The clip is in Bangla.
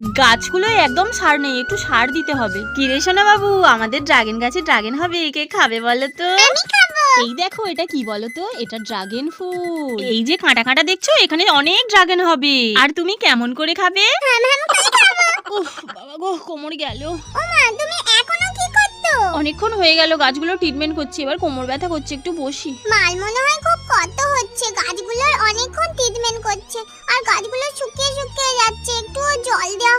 গাছগুলো একদম সার নেই, একটু সার দিতে হবে। কি রে সোনা বাবু, আমাদের ড্রাগন গাছে ড্রাগন হবে, কে খাবে বলো তো? এই দেখো, এটা কি বলো তো? এটা ড্রাগন ফুল। এই যে কাঁটা কাঁটা দেখছো, এখানে অনেক ড্রাগন হবে। আর তুমি কেমন করে খাবে? উফ বাবা গো, কোমর গেল। তুমি এখনো কি করছো? অনেকক্ষণ হয়ে গেল গাছগুলো ট্রিটমেন্ট করছি, এবার কোমর ব্যথা করছে, একটু বসি। মাল মনে হয় খুব কত হচ্ছে, গাছগুলোর অনেকক্ষণ ট্রিটমেন্ট করছে আর গাছগুলো শুকিয়ে শুকিয়ে যাচ্ছে, একটু জল দেওয়া